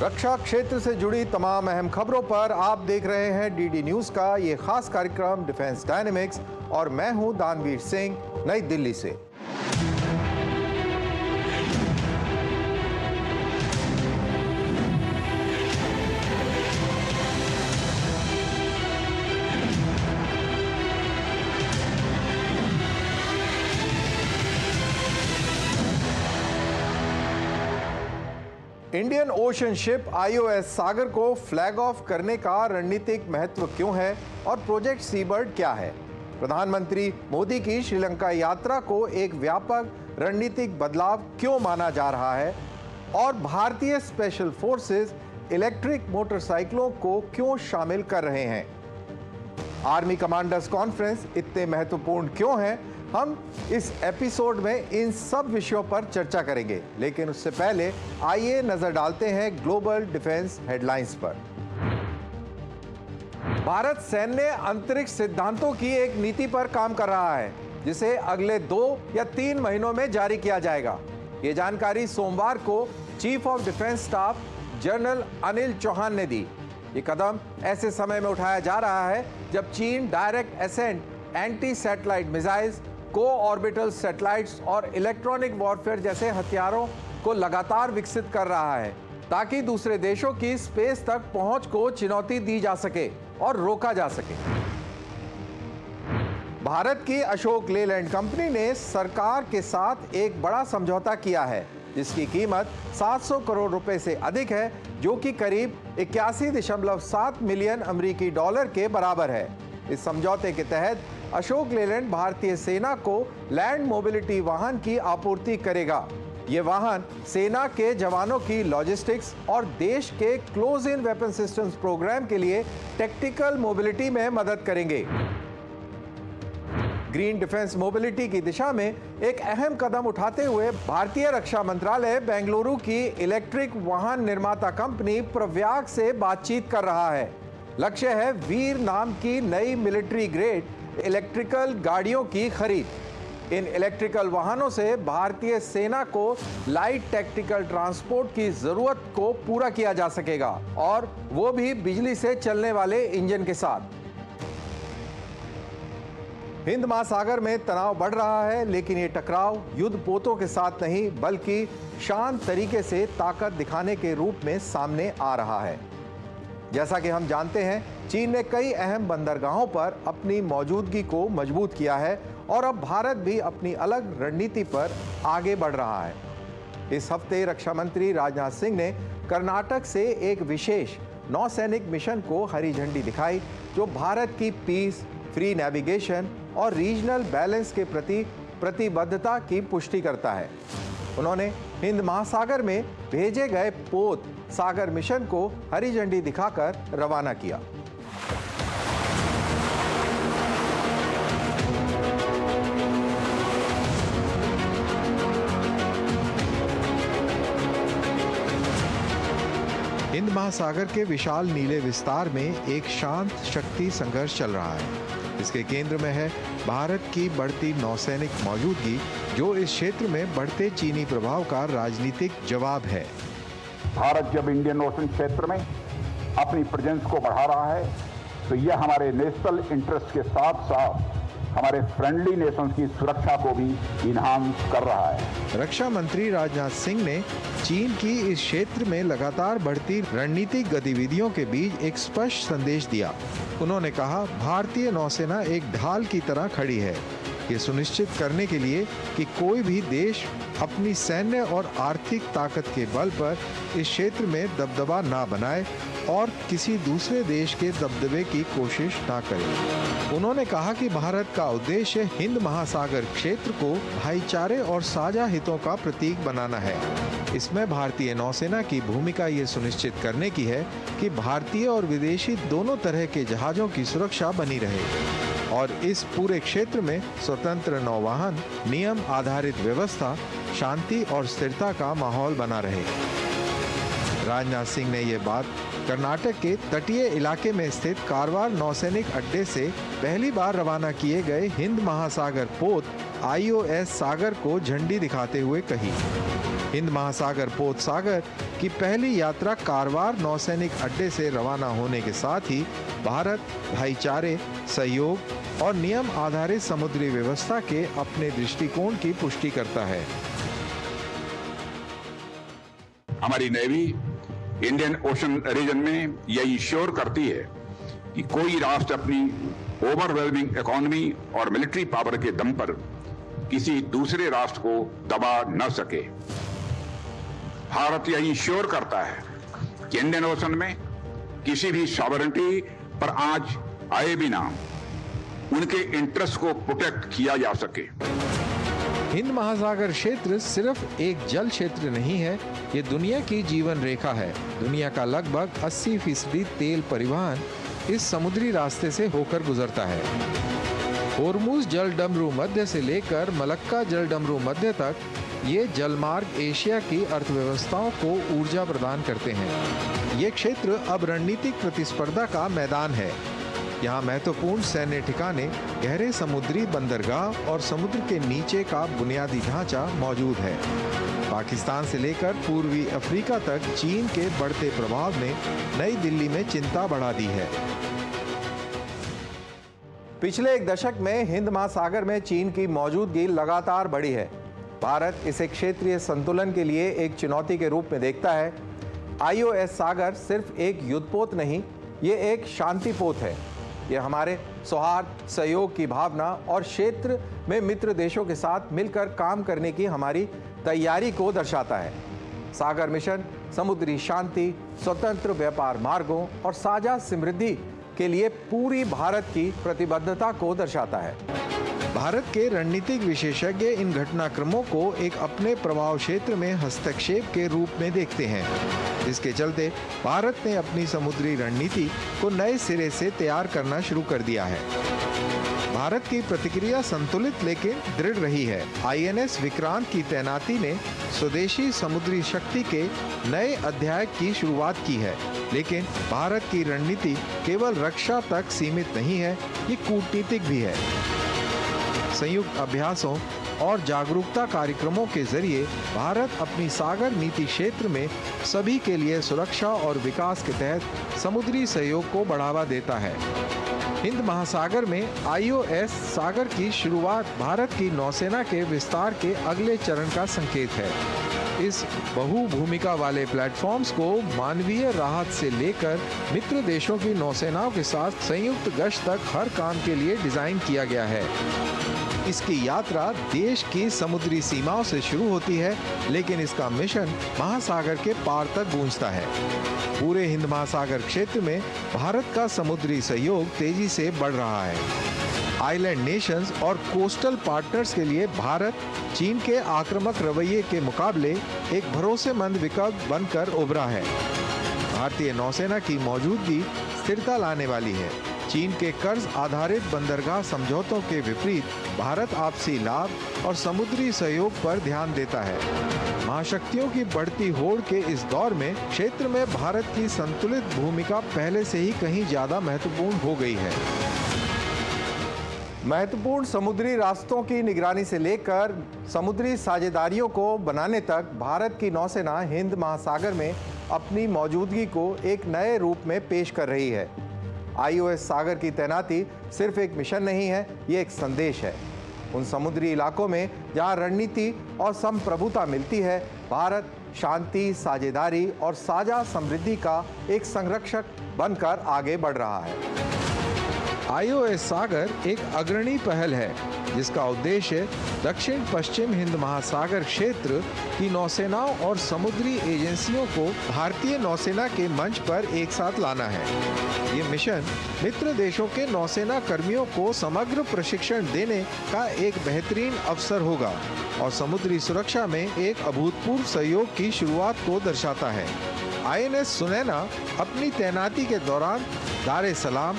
रक्षा क्षेत्र से जुड़ी तमाम अहम खबरों पर आप देख रहे हैं डीडी न्यूज का ये खास कार्यक्रम डिफेंस डायनेमिक्स और मैं हूं दानवीर सिंह, नई दिल्ली से। इंडियन ओशन शिप आईओएस सागर को फ्लैग ऑफ करने का रणनीतिक महत्व क्यों है और प्रोजेक्ट सीबर्ड क्या है? प्रधानमंत्री मोदी की श्रीलंका यात्रा को एक व्यापक रणनीतिक बदलाव क्यों माना जा रहा है और भारतीय स्पेशल फोर्सेस इलेक्ट्रिक मोटरसाइकिलों को क्यों शामिल कर रहे हैं? आर्मी कमांडर्स कॉन्फ्रेंस इतने महत्वपूर्ण क्यों है? हम इस एपिसोड में इन सब विषयों पर चर्चा करेंगे, लेकिन उससे पहले आइए नजर डालते हैं ग्लोबल डिफेंस हेडलाइंस पर। भारत सैन्य अंतरिक्ष सिद्धांतों की एक नीति पर काम कर रहा है, जिसे अगले 2 या 3 महीनों में जारी किया जाएगा। ये जानकारी सोमवार को chief of defence staff general Anil Chauhan ने दी। ये कदम ऐसे समय में उठाया जा रहा है जब चीन direct ascent, anti satellite missiles, को ऑर्बिटल सैटेलाइट्स और इलेक्ट्रॉनिक वॉरफेयर जैसे हथियारों को लगातार विकसित कर रहा है, ताकि दूसरे देशों की स्पेस तक पहुंच को चुनौती दी जा सके और रोका जा सके। भारत की अशोक लेलैंड कंपनी ने सरकार के साथ एक बड़ा समझौता किया है, जिसकी कीमत 700 करोड़ रुपए से अधिक है, जो कि करीब 81.7 मिलियन अमेरिकी डॉलर के बराबर है। इस समझौते के तहत अशोक लेलैंड भारतीय सेना को लैंड मोबिलिटी वाहन की आपूर्ति करेगा। ये वाहन सेना के जवानों की लॉजिस्टिक्स और देश के close in weapon systems program के लिए टेक्निकल मोबिलिटी में मदद करेंगे। ग्रीन डिफेंस मोबिलिटी की दिशा में एक अहम कदम उठाते हुए भारतीय रक्षा मंत्रालय बेंगलुरु की इलेक्ट्रिक वाहन निर्माता कंपनी प्रव्याग से बातचीत कर रहा है। लक्ष्य है वीर नाम की नई मिलिट्री ग्रेड इलेक्ट्रिकल गाड़ियों की खरीद। इन इलेक्ट्रिकल वाहनों से भारतीय सेना को लाइट टैक्टिकल ट्रांसपोर्ट की जरूरत को पूरा किया जा सकेगा, और वो भी बिजली से चलने वाले इंजन के साथ। हिंद महासागर में तनाव बढ़ रहा है, लेकिन ये टकराव युद्ध पोतों के साथ नहीं, बल्कि शांत तरीके से ताकत दिखाने के रूप में सामने आ रहा है। जैसा कि हम जानते हैं, चीन ने कई अहम बंदरगाहों पर अपनी मौजूदगी को मजबूत किया है और अब भारत भी अपनी अलग रणनीति पर आगे बढ़ रहा है। इस हफ्ते रक्षा मंत्री राजनाथ सिंह ने कर्नाटक से एक विशेष नौसैनिक मिशन को हरी झंडी दिखाई, जो भारत की पीस, फ्री नेविगेशन और रीजनल बैलेंस के प्रति प्रतिबद्धता की पुष्टि करता है। उन्होंने हिंद महासागर में भेजे गए पोत सागर मिशन को हरी झंडी दिखाकर रवाना किया। हिंद महासागर के विशाल नीले विस्तार में एक शांत शक्ति संघर्ष चल रहा है। इसके केंद्र में है भारत की बढ़ती नौसैनिक मौजूदगी, जो इस क्षेत्र में बढ़ते चीनी प्रभाव का राजनीतिक जवाब है। भारत जब इंडियन ओशन क्षेत्र में अपनी प्रेजेंस को बढ़ा रहा है, तो यह हमारे नेशनल इंटरेस्ट के साथ साथ हमारे फ्रेंडली नेशंस की सुरक्षा को भी इन्हांस कर रहा है। रक्षा मंत्री राजनाथ सिंह ने चीन की इस क्षेत्र में लगातार बढ़ती रणनीतिक गतिविधियों के बीच एक स्पष्ट संदेश दिया। उन्होंने कहा, भारतीय नौसेना एक ढाल की तरह खड़ी है, ये सुनिश्चित करने के लिए कि कोई भी देश अपनी सैन्य और आर्थिक ताकत के बल पर इस क्षेत्र में दबदबा ना बनाए और किसी दूसरे देश के दबदबे की कोशिश ना करे। उन्होंने कहा कि भारत का उद्देश्य हिंद महासागर क्षेत्र को भाईचारे और साझा हितों का प्रतीक बनाना है। इसमें भारतीय नौसेना की भूमिका ये सुनिश्चित करने की है कि भारतीय और विदेशी दोनों तरह के जहाजों की सुरक्षा बनी रहे और इस पूरे क्षेत्र में स्वतंत्र नौवाहन, नियम आधारित व्यवस्था, शांति और स्थिरता का माहौल बना रहे। राजनाथ सिंह ने ये बात कर्नाटक के तटीय इलाके में स्थित कारवार नौसैनिक अड्डे से पहली बार रवाना किए गए हिंद महासागर पोत IOS सागर को झंडी दिखाते हुए कही। हिंद महासागर पोत सागर की पहली यात्रा कारवार नौसैनिक अड्डे से रवाना होने के साथ ही भारत भाईचारे, सहयोग और नियम आधारित समुद्री व्यवस्था के अपने दृष्टिकोण की पुष्टि करता है। हमारी नेवी इंडियन ओशन रीजन में यह इंश्योर करती है कि कोई राष्ट्र अपनी ओवरवेलमिंग इकोनॉमी और मिलिट्री पावर के दम पर किसी दूसरे राष्ट्र को दबा न सके। भारत यह इंश्योर करता है कि इंडियन ओशन में किसी भी सॉवरेनिटी पर आज आए बिना उनके इंटरेस्ट को प्रोटेक्ट किया जा सके। हिंद महासागर क्षेत्र सिर्फ एक जल क्षेत्र नहीं है, ये दुनिया की जीवन रेखा है। दुनिया का लगभग 80% तेल परिवहन इस समुद्री रास्ते से होकर गुजरता है। होर्मुज जल डमरू मध्य से लेकर मलक्का जल डमरू मध्य तक ये जलमार्ग एशिया की अर्थव्यवस्थाओं को ऊर्जा प्रदान करते हैं। ये क्षेत्र अब रणनीतिक प्रतिस्पर्धा का मैदान है। यहाँ महत्वपूर्ण सैन्य ठिकाने, गहरे समुद्री बंदरगाह और समुद्र के नीचे का बुनियादी ढांचा मौजूद है। पाकिस्तान से लेकर पूर्वी अफ्रीका तक चीन के बढ़ते प्रभाव ने नई दिल्ली में चिंता बढ़ा दी है। पिछले एक दशक में हिंद महासागर में चीन की मौजूदगी लगातार बढ़ी है। भारत इसे क्षेत्रीय संतुलन के लिए एक चुनौती के रूप में देखता है। IOS सागर सिर्फ एक युद्धपोत नहीं, ये एक शांति पोत है। ये हमारे सौहार्द, सहयोग की भावना और क्षेत्र में मित्र देशों के साथ मिलकर काम करने की हमारी तैयारी को दर्शाता है। सागर मिशन समुद्री शांति, स्वतंत्र व्यापार मार्गों और साझा समृद्धि के लिए पूरी भारत की प्रतिबद्धता को दर्शाता है। भारत के रणनीतिक विशेषज्ञ इन घटनाक्रमों को एक अपने प्रभाव क्षेत्र में हस्तक्षेप के रूप में देखते हैं, जिसके चलते भारत ने अपनी समुद्री रणनीति को नए सिरे से तैयार करना शुरू कर दिया है। भारत की प्रतिक्रिया संतुलित लेकिन दृढ़ रही है। INS विक्रांत की तैनाती ने स्वदेशी समुद्री शक्ति के नए अध्याय की शुरुआत की है, लेकिन भारत की रणनीति केवल रक्षा तक सीमित नहीं है, ये कूटनीतिक भी है। संयुक्त अभ्यासों और जागरूकता कार्यक्रमों के जरिए भारत अपनी सागर नीति क्षेत्र में सभी के लिए सुरक्षा और विकास के तहत समुद्री सहयोग को बढ़ावा देता है। हिंद महासागर में IOS सागर की शुरुआत भारत की नौसेना के विस्तार के अगले चरण का संकेत है। इस बहुभूमिका वाले प्लेटफॉर्म्स को मानवीय राहत से लेकर मित्र देशों की नौसेनाओं के साथ संयुक्त गश्त तक हर काम के लिए डिजाइन किया गया है। इसकी यात्रा देश की समुद्री सीमाओं से शुरू होती है, लेकिन इसका मिशन महासागर के पार तक गूंजता है। पूरे हिंद महासागर क्षेत्र में भारत का समुद्री सहयोग तेजी से बढ़ रहा है। आइलैंड नेशंस और कोस्टल पार्टनर्स के लिए भारत चीन के आक्रामक रवैये के मुकाबले एक भरोसेमंद विकल्प बनकर उभरा है। भारतीय नौसेना की मौजूदगी स्थिरता लाने वाली है। चीन के कर्ज आधारित बंदरगाह समझौतों के विपरीत भारत आपसी लाभ और समुद्री सहयोग पर ध्यान देता है। महाशक्तियों की बढ़ती होड़ के इस दौर में क्षेत्र में भारत की संतुलित भूमिका पहले से ही कहीं ज्यादा महत्वपूर्ण हो गई है। महत्वपूर्ण समुद्री रास्तों की निगरानी से लेकर समुद्री साझेदारियों को बनाने तक भारत की नौसेना हिंद महासागर में अपनी मौजूदगी को एक नए रूप में पेश कर रही है। IOS सागर की तैनाती सिर्फ एक मिशन नहीं है, ये एक संदेश है। उन समुद्री इलाकों में जहां रणनीति और संप्रभुता मिलती है, भारत शांति, साझेदारी और साझा समृद्धि का एक संरक्षक बनकर आगे बढ़ रहा है। IOS सागर एक अग्रणी पहल है, जिसका उद्देश्य दक्षिण पश्चिम हिंद महासागर क्षेत्र की नौसेनाओं और समुद्री एजेंसियों को भारतीय नौसेना के मंच पर एक साथ लाना है। ये मिशन मित्र देशों के नौसेना कर्मियों को समग्र प्रशिक्षण देने का एक बेहतरीन अवसर होगा और समुद्री सुरक्षा में एक अभूतपूर्व सहयोग की शुरुआत को दर्शाता है। INS सुनैना अपनी तैनाती के दौरान दार ए सलाम,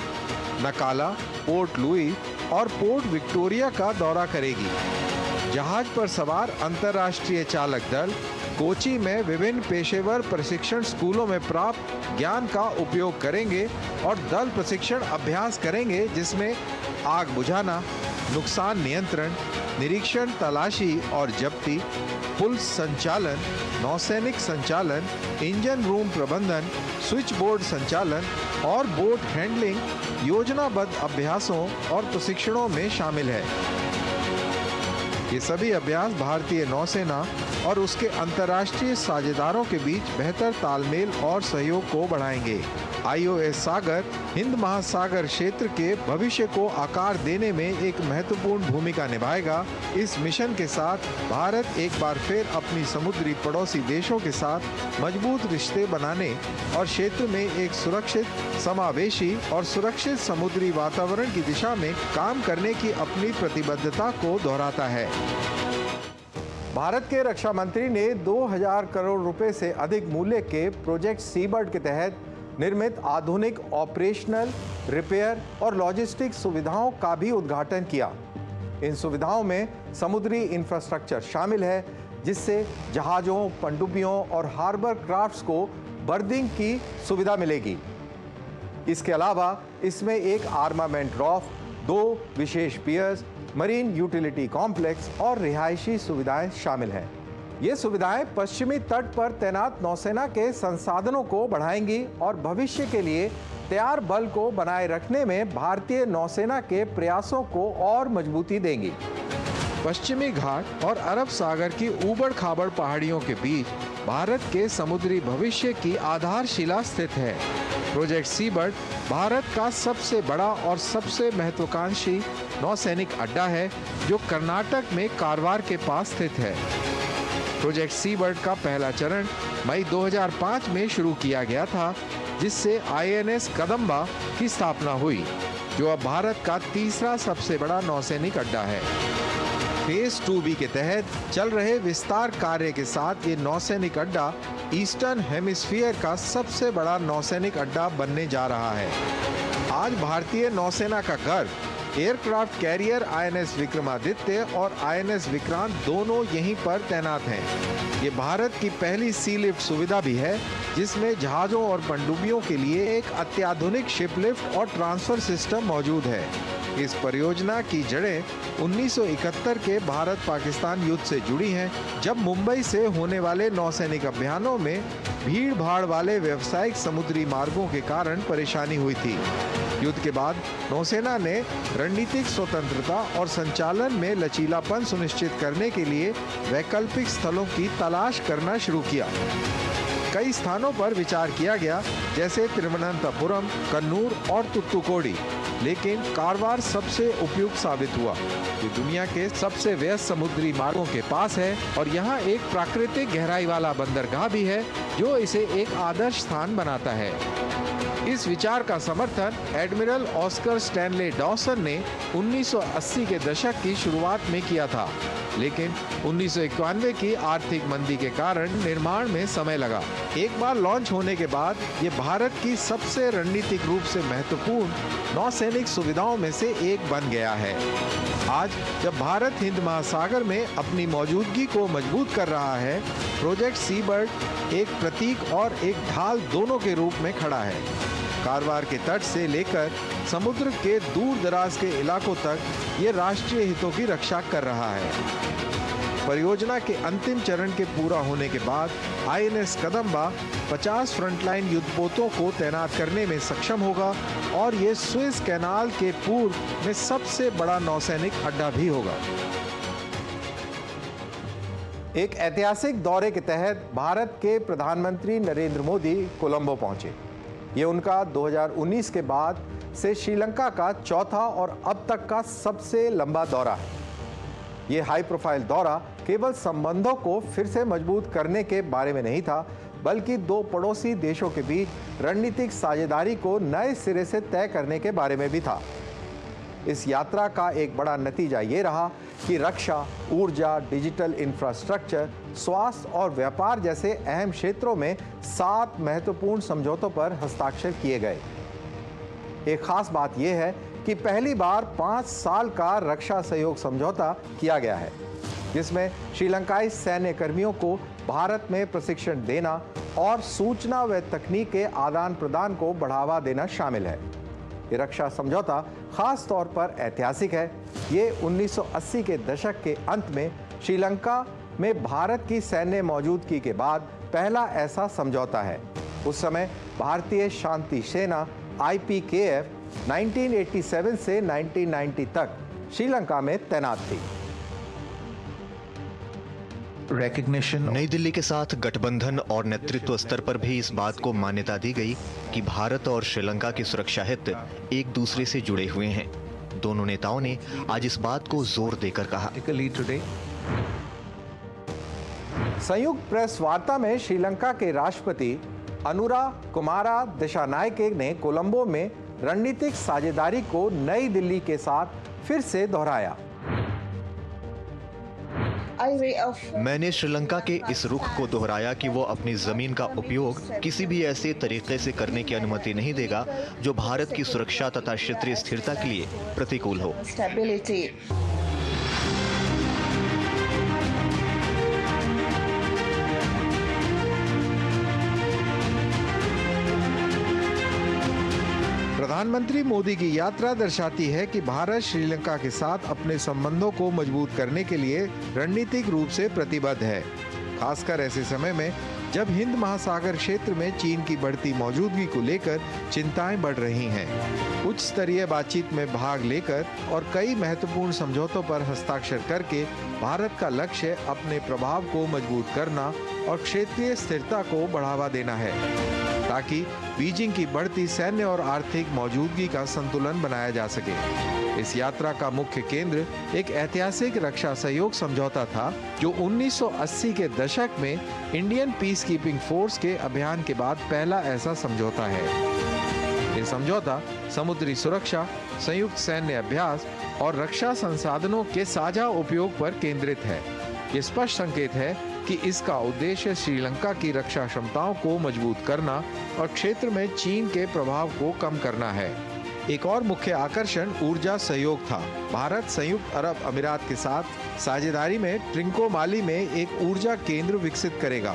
नकाला, पोर्ट लुई और पोर्ट विक्टोरिया का दौरा करेगी। जहाज पर सवार अंतर्राष्ट्रीय चालक दल कोची में विभिन्न पेशेवर प्रशिक्षण स्कूलों में प्राप्त ज्ञान का उपयोग करेंगे और दल प्रशिक्षण अभ्यास करेंगे, जिसमें आग बुझाना, नुकसान नियंत्रण, निरीक्षण, तलाशी और जब्ती, पुल संचालन, नौसैनिक संचालन, इंजन रूम प्रबंधन, स्विच बोर्ड संचालन और बोट हैंडलिंग योजनाबद्ध अभ्यासों और प्रशिक्षणों में शामिल है। ये सभी अभ्यास भारतीय नौसेना और उसके अंतर्राष्ट्रीय साझेदारों के बीच बेहतर तालमेल और सहयोग को बढ़ाएंगे। IOS सागर हिंद महासागर क्षेत्र के भविष्य को आकार देने में एक महत्वपूर्ण भूमिका निभाएगा। इस मिशन के साथ भारत एक बार फिर अपनी समुद्री पड़ोसी देशों के साथ मजबूत रिश्ते बनाने और क्षेत्र में एक सुरक्षित, समावेशी और सुरक्षित समुद्री वातावरण की दिशा में काम करने की अपनी प्रतिबद्धता को दोहराता है। भारत के रक्षा मंत्री ने 2000 करोड़ रुपए से अधिक मूल्य के प्रोजेक्ट सीबर्ड के तहत निर्मित आधुनिक ऑपरेशनल, रिपेयर और लॉजिस्टिक सुविधाओं का भी उद्घाटन किया। इन सुविधाओं में समुद्री इंफ्रास्ट्रक्चर शामिल है, जिससे जहाज़ों, पनडुब्बियों और हार्बर क्राफ्ट्स को बर्दिंग की सुविधा मिलेगी। इसके अलावा इसमें एक आर्मामेंट रॉफ, 2 विशेष पियर्स, मरीन यूटिलिटी कॉम्प्लेक्स और रिहायशी सुविधाएं शामिल हैं। ये सुविधाएं पश्चिमी तट पर तैनात नौसेना के संसाधनों को बढ़ाएंगी और भविष्य के लिए तैयार बल को बनाए रखने में भारतीय नौसेना के प्रयासों को और मजबूती देंगी। पश्चिमी घाट और अरब सागर की ऊबड़-खाबड़ पहाड़ियों के बीच भारत के समुद्री भविष्य की आधारशिला स्थित है। प्रोजेक्ट सीबर्ड भारत का सबसे बड़ा और सबसे महत्वाकांक्षी नौसैनिक अड्डा है, जो कर्नाटक में कारवार के पास स्थित है। प्रोजेक्ट सीबर्ड का पहला चरण मई 2005 में शुरू किया गया था, जिससे INS कदम्बा की स्थापना हुई, जो अब भारत का तीसरा सबसे बड़ा नौसैनिक अड्डा है। फेज 2B के तहत चल रहे विस्तार कार्य के साथ ये नौसैनिक अड्डा ईस्टर्न हेमिस्फीयर का सबसे बड़ा नौसैनिक अड्डा बनने जा रहा है। आज भारतीय नौसेना का गर्व एयरक्राफ्ट कैरियर INS विक्रमादित्य और INS विक्रांत दोनों यहीं पर तैनात हैं। ये भारत की पहली सी लिफ्ट सुविधा भी है, जिसमें जहाज़ों और पनडुब्बियों के लिए एक अत्याधुनिक शिप लिफ्ट और ट्रांसफर सिस्टम मौजूद है। इस परियोजना की जड़ें 1971 के भारत पाकिस्तान युद्ध से जुड़ी हैं, जब मुंबई से होने वाले नौसैनिक अभियानों में भीड़ भाड़ वाले व्यावसायिक समुद्री मार्गों के कारण परेशानी हुई थी। युद्ध के बाद नौसेना ने रणनीतिक स्वतंत्रता और संचालन में लचीलापन सुनिश्चित करने के लिए वैकल्पिक स्थलों की तलाश करना शुरू किया। कई स्थानों पर विचार किया गया, जैसे तिरुवनंतपुरम, कन्नूर और तुतुकुड़ी, लेकिन कारवार सबसे उपयुक्त साबित हुआ। ये दुनिया के सबसे व्यस्त समुद्री मार्गों के पास है और यहाँ एक प्राकृतिक गहराई वाला बंदरगाह भी है, जो इसे एक आदर्श स्थान बनाता है। इस विचार का समर्थन एडमिरल ऑस्कर स्टैनले डॉसन ने 1980 के दशक की शुरुआत में किया था, लेकिन 1991 की आर्थिक मंदी के कारण निर्माण में समय लगा। एक बार लॉन्च होने के बाद ये भारत की सबसे रणनीतिक रूप से महत्वपूर्ण नौसैनिक सुविधाओं में से एक बन गया है। आज जब भारत हिंद महासागर में अपनी मौजूदगी को मजबूत कर रहा है, प्रोजेक्ट सीबर्ड एक प्रतीक और एक ढाल दोनों के रूप में खड़ा है। कारवार के तट से लेकर समुद्र के दूर दराज के इलाकों तक ये राष्ट्रीय हितों की रक्षा कर रहा है। परियोजना के अंतिम चरण के पूरा होने के बाद INS कदम्बा 50 फ्रंटलाइन युद्धपोतों को तैनात करने में सक्षम होगा और ये सुएज कैनाल के पूर्व में सबसे बड़ा नौसैनिक अड्डा भी होगा। एक ऐतिहासिक दौरे के तहत भारत के प्रधानमंत्री नरेंद्र मोदी कोलंबो पहुंचे। ये उनका 2019 के बाद से श्रीलंका का चौथा और अब तक का सबसे लंबा दौरा है। ये हाई प्रोफाइल दौरा केवल संबंधों को फिर से मजबूत करने के बारे में नहीं था, बल्कि दो पड़ोसी देशों के बीच रणनीतिक साझेदारी को नए सिरे से तय करने के बारे में भी था। इस यात्रा का एक बड़ा नतीजा ये रहा कि रक्षा, ऊर्जा, डिजिटल इंफ्रास्ट्रक्चर, स्वास्थ्य और व्यापार जैसे अहम क्षेत्रों में 7 महत्वपूर्ण समझौतों पर हस्ताक्षर किए गए। एक खास बात यह है कि पहली बार 5 साल का रक्षा सहयोग समझौता किया गया है, जिसमें श्रीलंकाई सैन्य कर्मियों को भारत में प्रशिक्षण देना और सूचना व तकनीक के आदान प्रदान को बढ़ावा देना शामिल है। ये रक्षा समझौता खास तौर पर ऐतिहासिक है। ये 1980 के दशक के अंत में श्रीलंका में भारत की सैन्य मौजूदगी के बाद पहला ऐसा समझौता है। उस समय भारतीय शांति सेना IPKF 1987 से 1990 तक श्रीलंका में तैनात थी। नई दिल्ली के साथ गठबंधन और नेतृत्व स्तर पर भी इस बात को मान्यता दी गई कि भारत और श्रीलंका की सुरक्षा हित एक दूसरे से जुड़े हुए हैं। दोनों नेताओं ने आज इस बात को जोर देकर कहा। संयुक्त प्रेस वार्ता में श्रीलंका के राष्ट्रपति अनुरा कुमारा दिशानायके ने कोलंबो में रणनीतिक साझेदारी को नई दिल्ली के साथ फिर से दोहराया। मैंने श्रीलंका के इस रुख को दोहराया कि वो अपनी जमीन का उपयोग किसी भी ऐसे तरीके से करने की अनुमति नहीं देगा जो भारत की सुरक्षा तथा क्षेत्रीय स्थिरता के लिए प्रतिकूल हो। प्रधानमंत्री मोदी की यात्रा दर्शाती है कि भारत श्रीलंका के साथ अपने संबंधों को मजबूत करने के लिए रणनीतिक रूप से प्रतिबद्ध है, खासकर ऐसे समय में जब हिंद महासागर क्षेत्र में चीन की बढ़ती मौजूदगी को लेकर चिंताएं बढ़ रही हैं। उच्च स्तरीय बातचीत में भाग लेकर और कई महत्वपूर्ण समझौतों पर हस्ताक्षर करके भारत का लक्ष्य अपने प्रभाव को मजबूत करना और क्षेत्रीय स्थिरता को बढ़ावा देना है, ताकि बीजिंग की बढ़ती सैन्य और आर्थिक मौजूदगी का संतुलन बनाया जा सके। इस यात्रा का मुख्य केंद्र एक ऐतिहासिक रक्षा सहयोग समझौता था, जो 1980 के दशक में इंडियन पीस कीपिंग फोर्स के अभियान के बाद पहला ऐसा समझौता है। ये समझौता समुद्री सुरक्षा, संयुक्त सैन्य अभ्यास और रक्षा संसाधनों के साझा उपयोग पर केंद्रित है। ये स्पष्ट संकेत है कि इसका उद्देश्य श्रीलंका की रक्षा क्षमताओं को मजबूत करना और क्षेत्र में चीन के प्रभाव को कम करना है। एक और मुख्य आकर्षण ऊर्जा सहयोग था। भारत संयुक्त अरब अमीरात के साथ साझेदारी में ट्रिंकोमाली में एक ऊर्जा केंद्र विकसित करेगा।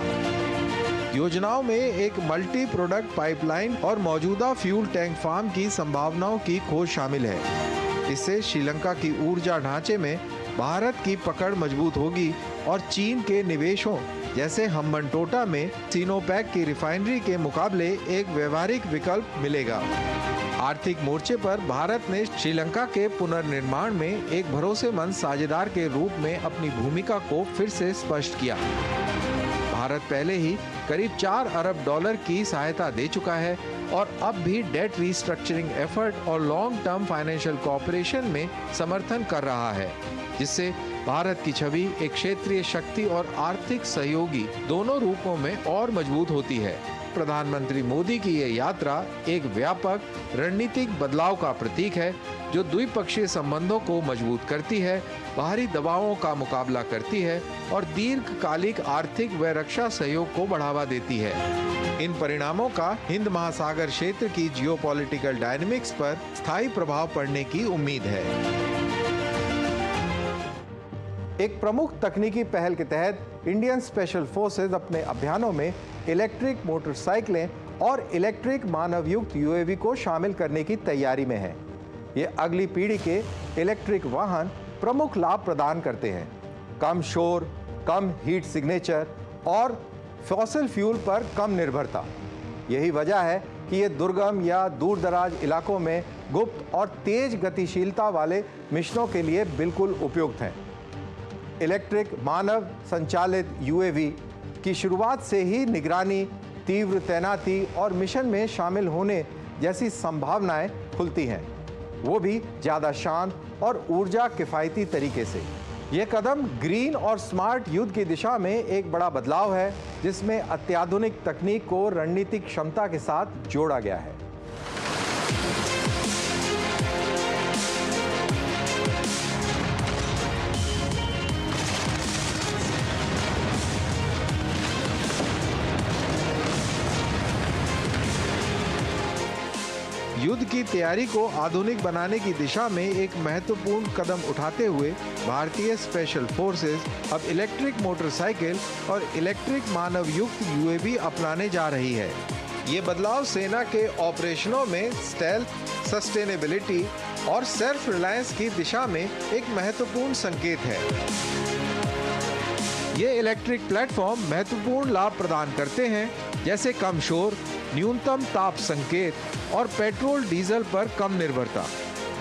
योजनाओं में एक मल्टी प्रोडक्ट पाइपलाइन और मौजूदा फ्यूल टैंक फार्म की संभावनाओं की खोज शामिल है। इससे श्रीलंका की ऊर्जा ढांचे में भारत की पकड़ मजबूत होगी और चीन के निवेशों जैसे हम्बनटोटा में सिनोपेक की रिफाइनरी के मुकाबले एक व्यवहारिक विकल्प मिलेगा। आर्थिक मोर्चे पर भारत ने श्रीलंका के पुनर्निर्माण में एक भरोसेमंद साझेदार के रूप में अपनी भूमिका को फिर से स्पष्ट किया। भारत पहले ही करीब $4 अरब की सहायता दे चुका है और अब भी डेट रीस्ट्रक्चरिंग एफर्ट और लॉन्ग टर्म फाइनेंशियल कोऑपरेशन में समर्थन कर रहा है, जिससे भारत की छवि एक क्षेत्रीय शक्ति और आर्थिक सहयोगी दोनों रूपों में और मजबूत होती है। प्रधानमंत्री मोदी की ये यात्रा एक व्यापक रणनीतिक बदलाव का प्रतीक है, जो द्विपक्षीय संबंधों को मजबूत करती है, बाहरी दबावों का मुकाबला करती है और दीर्घकालिक आर्थिक व रक्षा सहयोग को बढ़ावा देती है। इन परिणामों का हिंद महासागर क्षेत्र की जियोपॉलिटिकल डायनामिक्स पर स्थायी प्रभाव पड़ने की उम्मीद है। एक प्रमुख तकनीकी पहल के तहत इंडियन स्पेशल फोर्सेज अपने अभियानों में इलेक्ट्रिक मोटरसाइकिलें और इलेक्ट्रिक मानवयुक्त UAV को शामिल करने की तैयारी में है। ये अगली पीढ़ी के इलेक्ट्रिक वाहन प्रमुख लाभ प्रदान करते हैं: कम शोर, कम हीट सिग्नेचर और फॉसिल फ्यूल पर कम निर्भरता। यही वजह है कि ये दुर्गम या दूरदराज इलाकों में गुप्त और तेज गतिशीलता वाले मिशनों के लिए बिल्कुल उपयुक्त हैं। इलेक्ट्रिक मानव संचालित UAV की शुरुआत से ही निगरानी, तीव्र तैनाती और मिशन में शामिल होने जैसी संभावनाएं खुलती हैं, वो भी ज़्यादा शांत और ऊर्जा किफ़ायती तरीके से। ये कदम ग्रीन और स्मार्ट युद्ध की दिशा में एक बड़ा बदलाव है, जिसमें अत्याधुनिक तकनीक को रणनीतिक क्षमता के साथ जोड़ा गया है। युद्ध की तैयारी को आधुनिक बनाने की दिशा में एक महत्वपूर्ण कदम उठाते हुए भारतीय स्पेशल फोर्सेज अब इलेक्ट्रिक मोटरसाइकिल और इलेक्ट्रिक मानव युक्त UAV अपनाने जा रही है। ये बदलाव सेना के ऑपरेशनों में स्टेल्थ, सस्टेनेबिलिटी और सेल्फ रिलायंस की दिशा में एक महत्वपूर्ण संकेत है। ये इलेक्ट्रिक प्लेटफॉर्म महत्वपूर्ण लाभ प्रदान करते हैं, जैसे कम शोर, न्यूनतम ताप संकेत और पेट्रोल डीजल पर कम निर्भरता,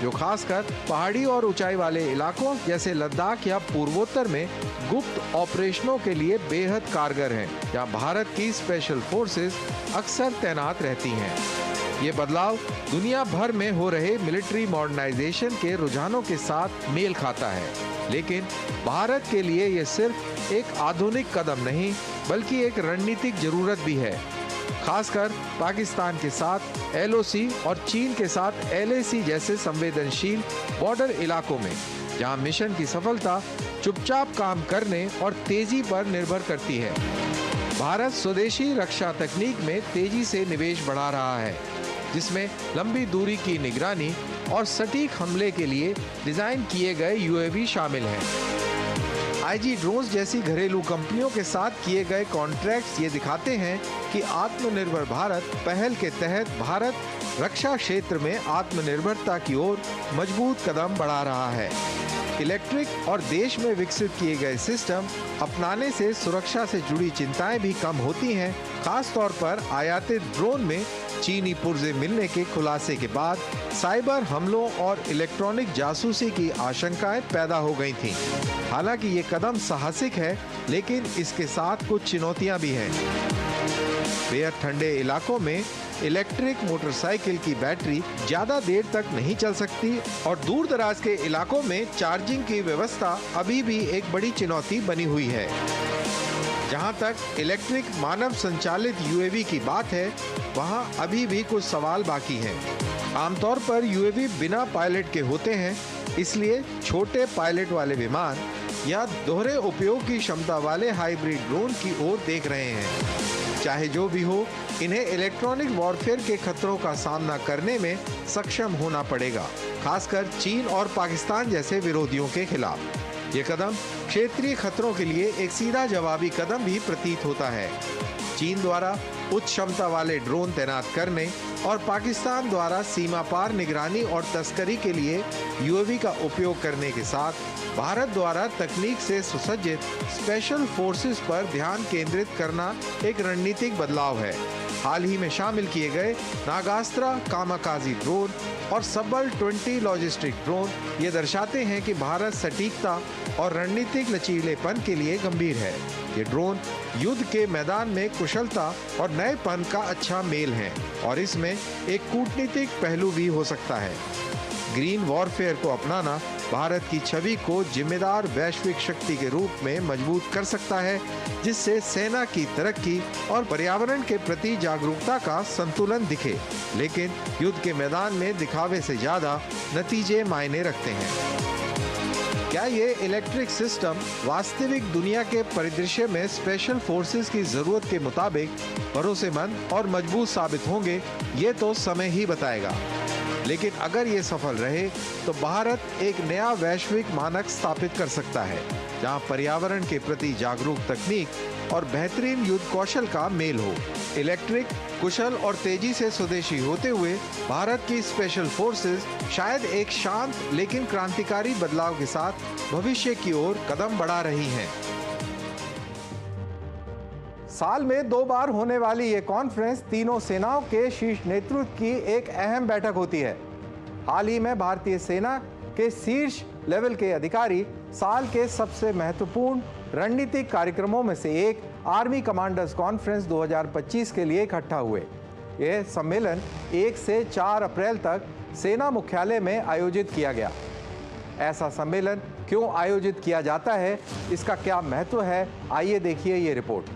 जो खासकर पहाड़ी और ऊंचाई वाले इलाकों जैसे लद्दाख या पूर्वोत्तर में गुप्त ऑपरेशनों के लिए बेहद कारगर हैं, जहां भारत की स्पेशल फोर्सेस अक्सर तैनात रहती हैं। ये बदलाव दुनिया भर में हो रहे मिलिट्री मॉडर्नाइजेशन के रुझानों के साथ मेल खाता है, लेकिन भारत के लिए ये सिर्फ एक आधुनिक कदम नहीं, बल्कि एक रणनीतिक जरूरत भी है, खासकर पाकिस्तान के साथ LOC और चीन के साथ LAC जैसे संवेदनशील बॉर्डर इलाकों में, जहां मिशन की सफलता चुपचाप काम करने और तेजी पर निर्भर करती है। भारत स्वदेशी रक्षा तकनीक में तेजी से निवेश बढ़ा रहा है, जिसमें लंबी दूरी की निगरानी और सटीक हमले के लिए डिजाइन किए गए UAV शामिल हैं। IG ड्रोन्स जैसी घरेलू कंपनियों के साथ किए गए कॉन्ट्रैक्ट्स ये दिखाते हैं कि आत्मनिर्भर भारत पहल के तहत भारत रक्षा क्षेत्र में आत्मनिर्भरता की ओर मजबूत कदम बढ़ा रहा है। इलेक्ट्रिक और देश में विकसित किए गए सिस्टम अपनाने से सुरक्षा से जुड़ी चिंताएं भी कम होती हैं, खास तौर पर आयातित ड्रोन में चीनी पुर्जे मिलने के खुलासे के बाद साइबर हमलों और इलेक्ट्रॉनिक जासूसी की आशंकाएं पैदा हो गई थीं। हालांकि ये कदम साहसिक है, लेकिन इसके साथ कुछ चुनौतियां भी हैं। बेहद ठंडे इलाकों में इलेक्ट्रिक मोटरसाइकिल की बैटरी ज्यादा देर तक नहीं चल सकती और दूर दराज के इलाकों में चार्जिंग की व्यवस्था अभी भी एक बड़ी चुनौती बनी हुई है। जहां तक इलेक्ट्रिक मानव संचालित UAV की बात है, वहां अभी भी कुछ सवाल बाकी हैं। आमतौर पर UAV बिना पायलट के होते हैं, इसलिए छोटे पायलट वाले विमान या दोहरे उपयोग की क्षमता वाले हाइब्रिड ड्रोन की ओर देख रहे हैं। चाहे जो भी हो, इन्हें इलेक्ट्रॉनिक वॉरफेयर के खतरों का सामना करने में सक्षम होना पड़ेगा, खासकर चीन और पाकिस्तान जैसे विरोधियों के खिलाफ। ये कदम क्षेत्रीय खतरों के लिए एक सीधा जवाबी कदम भी प्रतीत होता है। चीन द्वारा उच्च क्षमता वाले ड्रोन तैनात करने और पाकिस्तान द्वारा सीमा पार निगरानी और तस्करी के लिए UAV का उपयोग करने के साथ भारत द्वारा तकनीक से सुसज्जित स्पेशल फोर्सेस पर ध्यान केंद्रित करना एक रणनीतिक बदलाव है। हाल ही में शामिल किए गए नागास्त्रा कामाकाजी ड्रोन और सबल 20 लॉजिस्टिक ड्रोन ये दर्शाते हैं कि भारत सटीकता और रणनीतिक लचीलेपन के लिए गंभीर है। ये ड्रोन युद्ध के मैदान में कुशलता और नएपन का अच्छा मेल है और इसमें एक कूटनीतिक पहलू भी हो सकता है। ग्रीन वॉरफेयर को अपनाना भारत की छवि को जिम्मेदार वैश्विक शक्ति के रूप में मजबूत कर सकता है, जिससे सेना की तरक्की और पर्यावरण के प्रति जागरूकता का संतुलन दिखे, लेकिन युद्ध के मैदान में दिखावे से ज्यादा नतीजे मायने रखते हैं। क्या ये इलेक्ट्रिक सिस्टम वास्तविक दुनिया के परिदृश्य में स्पेशल फोर्सेस की जरूरत के मुताबिक भरोसेमंद और मजबूत साबित होंगे, ये तो समय ही बताएगा। लेकिन अगर ये सफल रहे तो भारत एक नया वैश्विक मानक स्थापित कर सकता है, जहां पर्यावरण के प्रति जागरूक तकनीक और बेहतरीन युद्ध कौशल का मेल हो। इलेक्ट्रिक, कुशल और तेजी से स्वदेशी होते हुए भारत की स्पेशल फोर्सेस शायद एक शांत लेकिन क्रांतिकारी बदलाव के साथ भविष्य की ओर कदम बढ़ा रही हैं। साल में 2 बार होने वाली ये कॉन्फ्रेंस तीनों सेनाओं के शीर्ष नेतृत्व की एक अहम बैठक होती है। हाल ही में भारतीय सेना के शीर्ष लेवल के अधिकारी साल के सबसे महत्वपूर्ण रणनीतिक कार्यक्रमों में से एक आर्मी कमांडर्स कॉन्फ्रेंस 2025 के लिए इकट्ठा हुए। यह सम्मेलन 1 से 4 अप्रैल तक सेना मुख्यालय में आयोजित किया गया। ऐसा सम्मेलन क्यों आयोजित किया जाता है, इसका क्या महत्व है, आइए देखिए ये रिपोर्ट।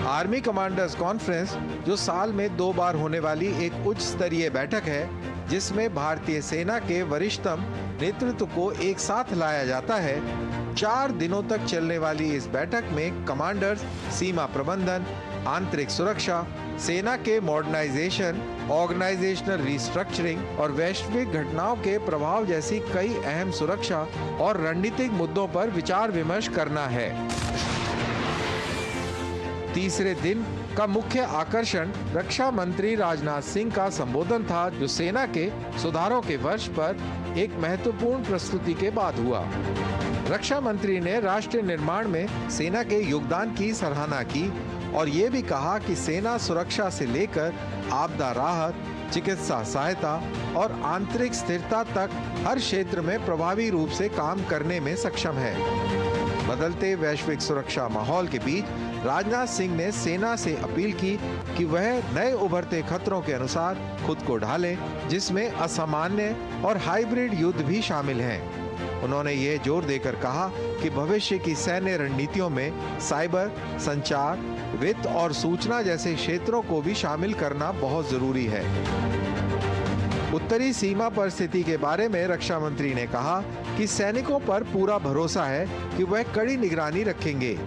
आर्मी कमांडर्स कॉन्फ्रेंस जो साल में 2 बार होने वाली एक उच्च स्तरीय बैठक है, जिसमें भारतीय सेना के वरिष्ठतम नेतृत्व को एक साथ लाया जाता है। 4 दिनों तक चलने वाली इस बैठक में कमांडर्स सीमा प्रबंधन, आंतरिक सुरक्षा, सेना के मॉडर्नाइजेशन, ऑर्गेनाइजेशनल रिस्ट्रक्चरिंग और वैश्विक घटनाओं के प्रभाव जैसी कई अहम सुरक्षा और रणनीतिक मुद्दों पर विचार विमर्श करना है। तीसरे दिन का मुख्य आकर्षण रक्षा मंत्री राजनाथ सिंह का संबोधन था, जो सेना के सुधारों के वर्ष पर एक महत्वपूर्ण प्रस्तुति के बाद हुआ। रक्षा मंत्री ने राष्ट्र निर्माण में सेना के योगदान की सराहना की और ये भी कहा कि सेना सुरक्षा से लेकर आपदा राहत, चिकित्सा सहायता और आंतरिक स्थिरता तक हर क्षेत्र में प्रभावी रूप से काम करने में सक्षम है। बदलते वैश्विक सुरक्षा माहौल के बीच राजनाथ सिंह ने सेना से अपील की कि वह नए उभरते खतरों के अनुसार खुद को ढाले, जिसमें असामान्य और हाइब्रिड युद्ध भी शामिल हैं। उन्होंने ये जोर देकर कहा कि भविष्य की सैन्य रणनीतियों में साइबर, संचार, वित्त और सूचना जैसे क्षेत्रों को भी शामिल करना बहुत जरूरी है। उत्तरी सीमा पर स्थिति के बारे में रक्षा मंत्री ने कहा कि सैनिकों पर पूरा भरोसा है कि वह कड़ी निगरानी रखेंगे।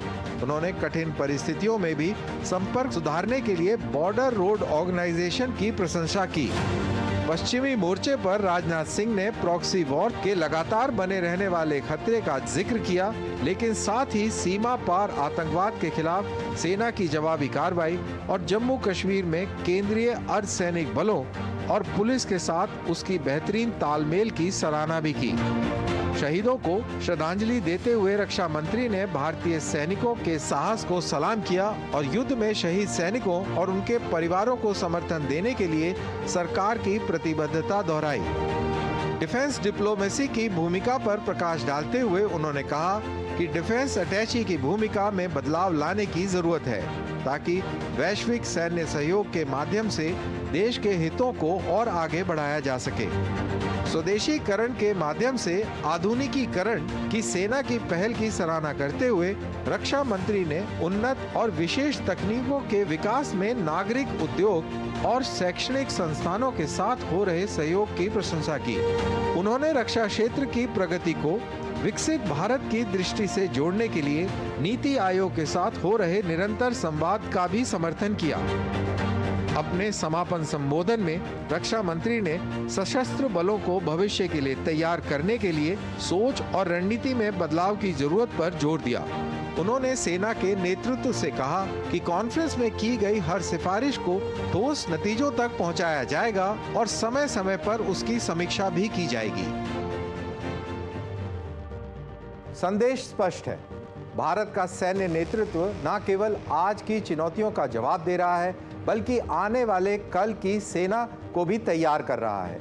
उन्होंने कठिन परिस्थितियों में भी संपर्क सुधारने के लिए बॉर्डर रोड ऑर्गेनाइजेशन की प्रशंसा की। पश्चिमी मोर्चे पर राजनाथ सिंह ने प्रॉक्सी वॉर के लगातार बने रहने वाले खतरे का जिक्र किया, लेकिन साथ ही सीमा पार आतंकवाद के खिलाफ सेना की जवाबी कार्रवाई और जम्मू कश्मीर में केंद्रीय अर्धसैनिक बलों और पुलिस के साथ उसकी बेहतरीन तालमेल की सराहना भी की। शहीदों को श्रद्धांजलि देते हुए रक्षा मंत्री ने भारतीय सैनिकों के साहस को सलाम किया और युद्ध में शहीद सैनिकों और उनके परिवारों को समर्थन देने के लिए सरकार की प्रतिबद्धता दोहराई। डिफेंस डिप्लोमेसी की भूमिका पर प्रकाश डालते हुए उन्होंने कहा कि डिफेंस अटैची की भूमिका में बदलाव लाने की जरूरत है, ताकि वैश्विक सैन्य सहयोग के माध्यम से देश के हितों को और आगे बढ़ाया जा सके। स्वदेशीकरण के माध्यम से आधुनिकीकरण की सेना की पहल की सराहना करते हुए रक्षा मंत्री ने उन्नत और विशेष तकनीकों के विकास में नागरिक उद्योग और शैक्षणिक संस्थानों के साथ हो रहे सहयोग की प्रशंसा की। उन्होंने रक्षा क्षेत्र की प्रगति को विकसित भारत की दृष्टि से जोड़ने के लिए नीति आयोग के साथ हो रहे निरंतर संवाद का भी समर्थन किया। अपने समापन संबोधन में रक्षा मंत्री ने सशस्त्र बलों को भविष्य के लिए तैयार करने के लिए सोच और रणनीति में बदलाव की जरूरत पर जोर दिया। उन्होंने सेना के नेतृत्व से कहा कि कॉन्फ्रेंस में की गई हर सिफारिश को ठोस नतीजों तक पहुंचाया जाएगा और समय समय पर उसकी समीक्षा भी की जाएगी। संदेश स्पष्ट है, भारत का सैन्य नेतृत्व न केवल आज की चुनौतियों का जवाब दे रहा है, बल्कि आने वाले कल की सेना को भी तैयार कर रहा है।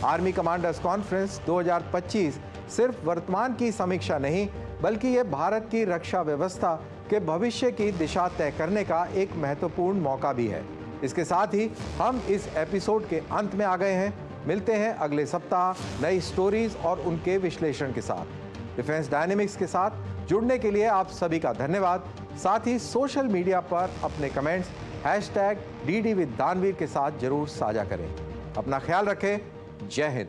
आर्मी कमांडर्स कॉन्फ्रेंस 2025 सिर्फ वर्तमान की समीक्षा नहीं, बल्कि ये भारत की रक्षा व्यवस्था के भविष्य की दिशा तय करने का एक महत्वपूर्ण मौका भी है। इसके साथ ही हम इस एपिसोड के अंत में आ गए हैं। मिलते हैं अगले सप्ताह नई स्टोरीज और उनके विश्लेषण के साथ। डिफेंस डायनेमिक्स के साथ जुड़ने के लिए आप सभी का धन्यवाद। साथ ही सोशल मीडिया पर अपने कमेंट्स #DD with दानवीर के साथ जरूर साझा करें। अपना ख्याल रखें। जय हिंद।